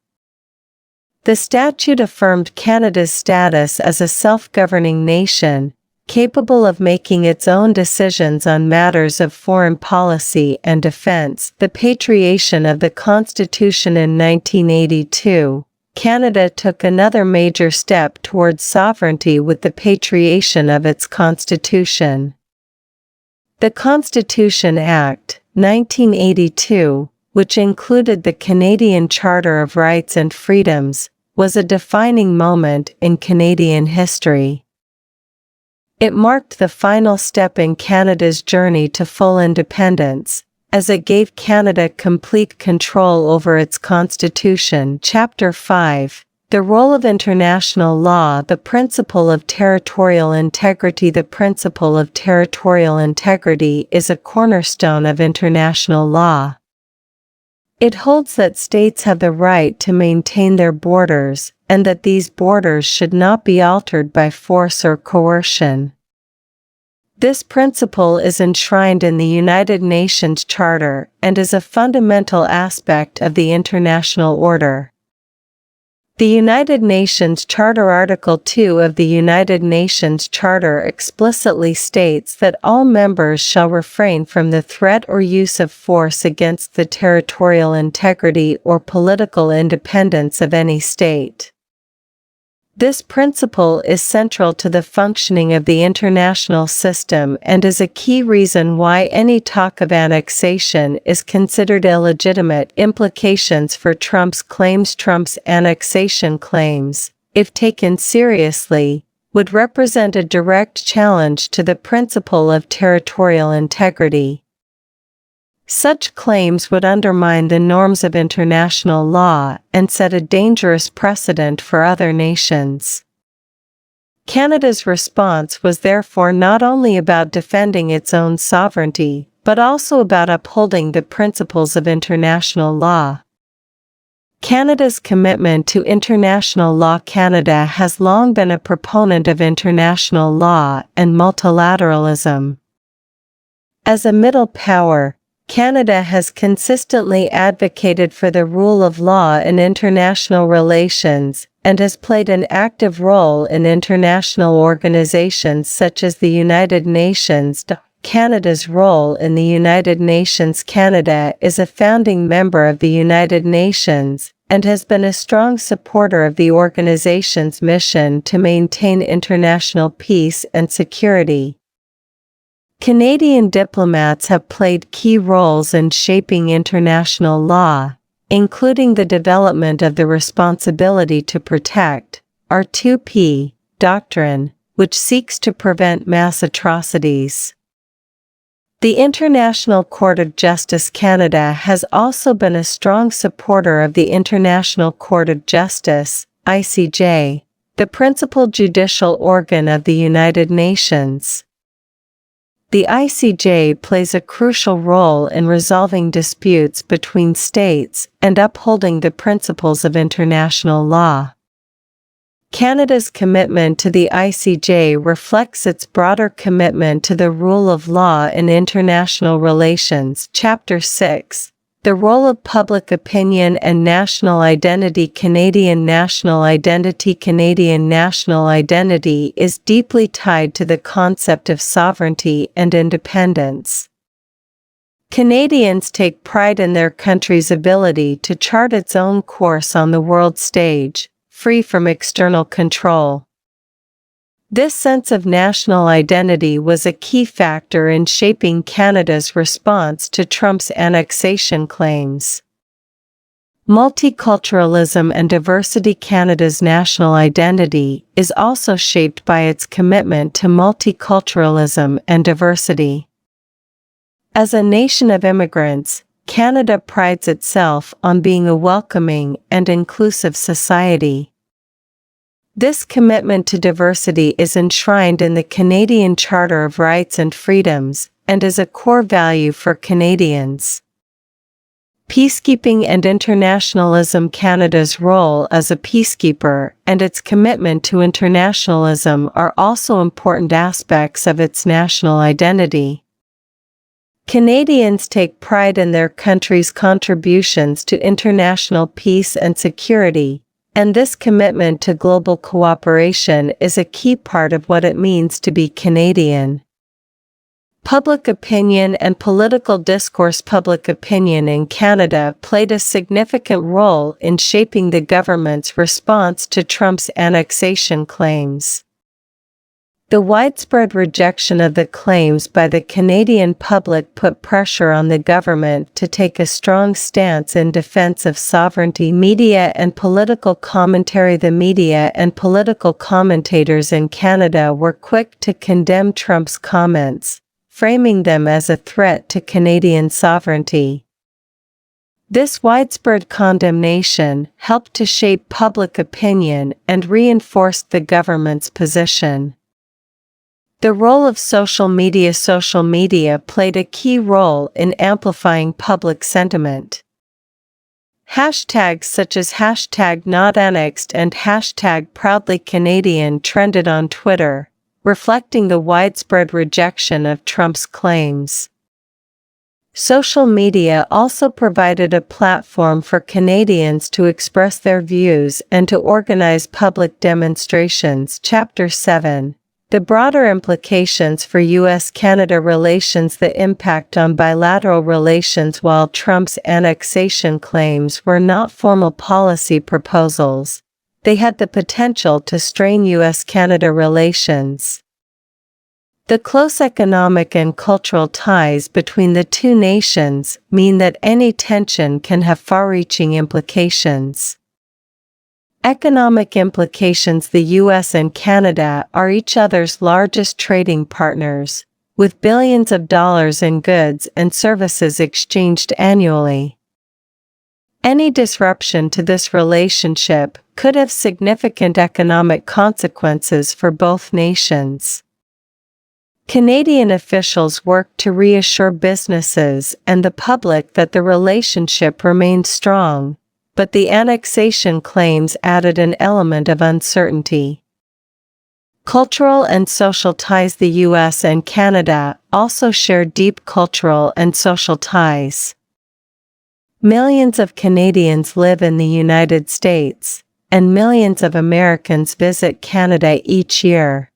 The statute affirmed Canada's status as a self-governing nation, capable of making its own decisions on matters of foreign policy and defense. The patriation of the Constitution in 1982, Canada took another major step towards sovereignty with the patriation of its Constitution. The Constitution Act, 1982, which included the Canadian Charter of Rights and Freedoms, was a defining moment in Canadian history. It marked the final step in Canada's journey to full independence, as it gave Canada complete control over its constitution. Chapter 5. The role of international law. The principle of territorial integrity. The principle of territorial integrity is a cornerstone of international law. It holds that states have the right to maintain their borders, and that these borders should not be altered by force or coercion. This principle is enshrined in the United Nations Charter and is a fundamental aspect of the international order. The United Nations Charter Article 2 of the United Nations Charter explicitly states that all members shall refrain from the threat or use of force against the territorial integrity or political independence of any state. This principle is central to the functioning of the international system and is a key reason why any talk of annexation is considered illegitimate. Implications for Trump's claims. Trump's annexation claims, if taken seriously, would represent a direct challenge to the principle of territorial integrity. Such claims would undermine the norms of international law and set a dangerous precedent for other nations. Canada's response was therefore not only about defending its own sovereignty, but also about upholding the principles of international law. Canada's commitment to international law. Canada has long been a proponent of international law and multilateralism. As a middle power, Canada has consistently advocated for the rule of law in international relations and has played an active role in international organizations such as the United Nations. Canada's role in the United Nations. Canada is a founding member of the United Nations, and has been a strong supporter of the organization's mission to maintain international peace and security. Canadian diplomats have played key roles in shaping international law, including the development of the Responsibility to Protect (R2P) doctrine, which seeks to prevent mass atrocities. The International Court of Justice Canada has also been a strong supporter of the International Court of Justice (ICJ), the principal judicial organ of the United Nations. The ICJ plays a crucial role in resolving disputes between states and upholding the principles of international law. Canada's commitment to the ICJ reflects its broader commitment to the rule of law in international relations. Chapter 6. The role of public opinion and national identity. Canadian national identity is deeply tied to the concept of sovereignty and independence. Canadians take pride in their country's ability to chart its own course on the world stage, free from external control. This sense of national identity was a key factor in shaping Canada's response to Trump's annexation claims. Multiculturalism and diversity. Canada's national identity is also shaped by its commitment to multiculturalism and diversity. As a nation of immigrants, Canada prides itself on being a welcoming and inclusive society. This commitment to diversity is enshrined in the Canadian Charter of Rights and Freedoms, and is a core value for Canadians. Peacekeeping and internationalism. Canada's role as a peacekeeper and its commitment to internationalism are also important aspects of its national identity. Canadians take pride in their country's contributions to international peace and security, and this commitment to global cooperation is a key part of what it means to be Canadian. Public opinion and political discourse. Public opinion in Canada played a significant role in shaping the government's response to Trump's annexation claims. The widespread rejection of the claims by the Canadian public put pressure on the government to take a strong stance in defense of sovereignty. Media and political commentary. The media and political commentators in Canada were quick to condemn Trump's comments, framing them as a threat to Canadian sovereignty. This widespread condemnation helped to shape public opinion and reinforced the government's position. The role of social media. Social media played a key role in amplifying public sentiment. Hashtags such as #NotAnnexed and #ProudlyCanadian trended on Twitter, reflecting the widespread rejection of Trump's claims. Social media also provided a platform for Canadians to express their views and to organize public demonstrations. Chapter 7. The broader implications for U.S. Canada relations. The impact on bilateral relations. While Trump's annexation claims were not formal policy proposals, they had the potential to strain U.S. Canada relations. The close economic and cultural ties between the two nations mean that any tension can have far-reaching implications. Economic implications. The U.S. and Canada are each other's largest trading partners, with billions of dollars in goods and services exchanged annually. Any disruption to this relationship could have significant economic consequences for both nations. Canadian officials worked to reassure businesses and the public that the relationship remained strong, but the annexation claims added an element of uncertainty. Cultural and social ties. The U.S. and Canada also share deep cultural and social ties. Millions of Canadians live in the United States, and millions of Americans visit Canada each year.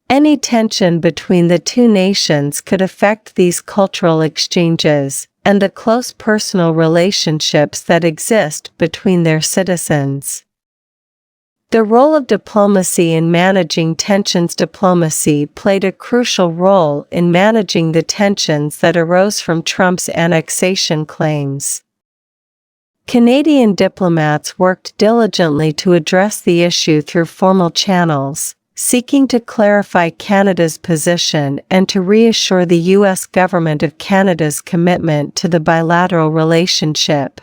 Any tension between the two nations could affect these cultural exchanges, and the close personal relationships that exist between their citizens. The role of diplomacy in managing tensions. Diplomacy played a crucial role in managing the tensions that arose from Trump's annexation claims. Canadian diplomats worked diligently to address the issue through formal channels, seeking to clarify Canada's position and to reassure the U.S. government of Canada's commitment to the bilateral relationship.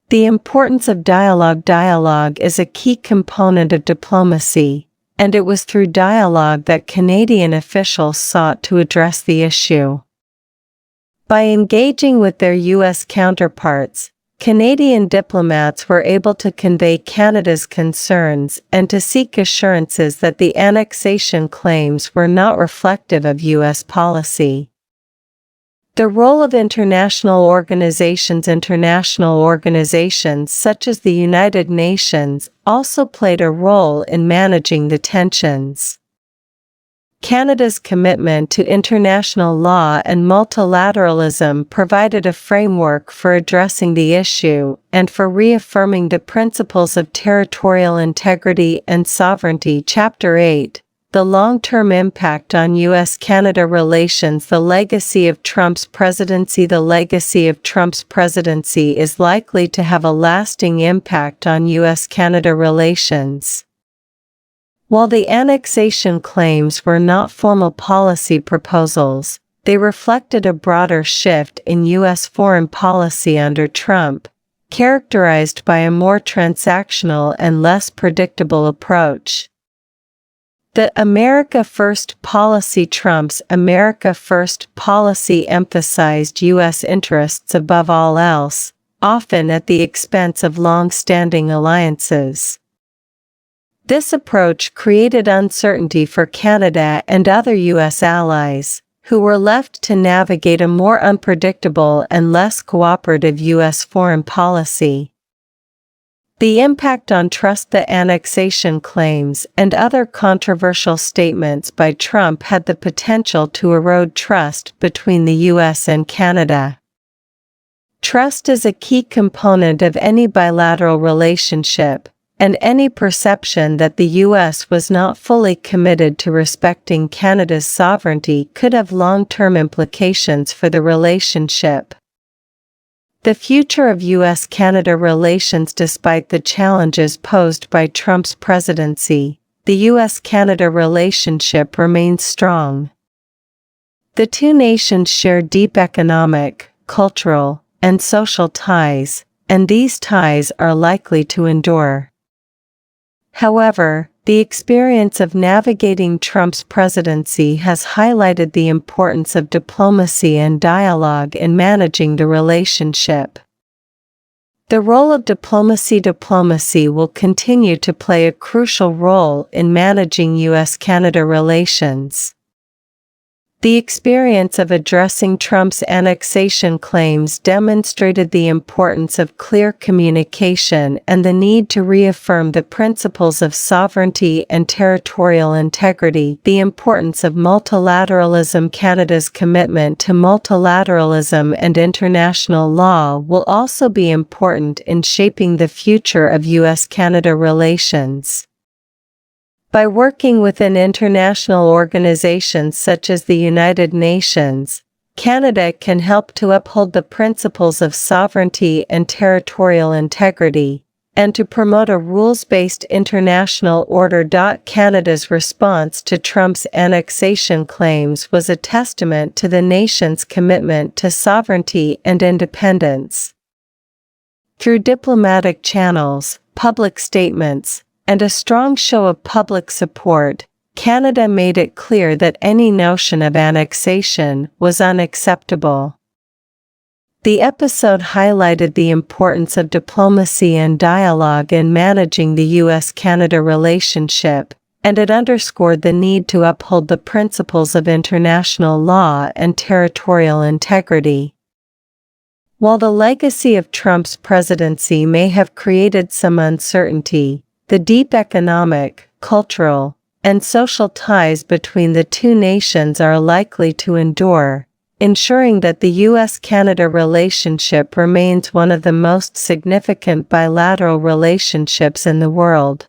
The importance of dialogue. Dialogue is a key component of diplomacy, and it was through dialogue that Canadian officials sought to address the issue. By engaging with their U.S. counterparts, Canadian diplomats were able to convey Canada's concerns and to seek assurances that the annexation claims were not reflective of U.S. policy. The role of international organizations. International organizations such as the United Nations also played a role in managing the tensions. Canada's commitment to international law and multilateralism provided a framework for addressing the issue and for reaffirming the principles of territorial integrity and sovereignty. Chapter 8. The long-term impact on U.S. Canada relations. The legacy of Trump's presidency. The legacy of Trump's presidency is likely to have a lasting impact on U.S. Canada relations. While the annexation claims were not formal policy proposals, they reflected a broader shift in U.S. foreign policy under Trump, characterized by a more transactional and less predictable approach. The America First policy. Trump's America First policy emphasized U.S. interests above all else, often at the expense of long-standing alliances. This approach created uncertainty for Canada and other U.S. allies, who were left to navigate a more unpredictable and less cooperative U.S. foreign policy. The impact on trust. The annexation claims and other controversial statements by Trump had the potential to erode trust between the U.S. and Canada. Trust is a key component of any bilateral relationship, and any perception that the U.S. was not fully committed to respecting Canada's sovereignty could have long-term implications for the relationship. The future of U.S.-Canada relations. Despite the challenges posed by Trump's presidency, the U.S.-Canada relationship remains strong. The two nations share deep economic, cultural, and social ties, and these ties are likely to endure. However, the experience of navigating Trump's presidency has highlighted the importance of diplomacy and dialogue in managing the relationship. The role of diplomacy. Diplomacy will continue to play a crucial role in managing U.S.-Canada relations. The experience of addressing Trump's annexation claims demonstrated the importance of clear communication and the need to reaffirm the principles of sovereignty and territorial integrity. The importance of multilateralism. Canada's commitment to multilateralism and international law will also be important in shaping the future of U.S.-Canada relations. By working within international organizations such as the United Nations, Canada can help to uphold the principles of sovereignty and territorial integrity, and to promote a rules-based international order. Canada's response to Trump's annexation claims was a testament to the nation's commitment to sovereignty and independence. Through diplomatic channels, public statements, and a strong show of public support, Canada made it clear that any notion of annexation was unacceptable. The episode highlighted the importance of diplomacy and dialogue in managing the U.S.-Canada relationship, and it underscored the need to uphold the principles of international law and territorial integrity. While the legacy of Trump's presidency may have created some uncertainty, the deep economic, cultural, and social ties between the two nations are likely to endure, ensuring that the U.S. Canada relationship remains one of the most significant bilateral relationships in the world.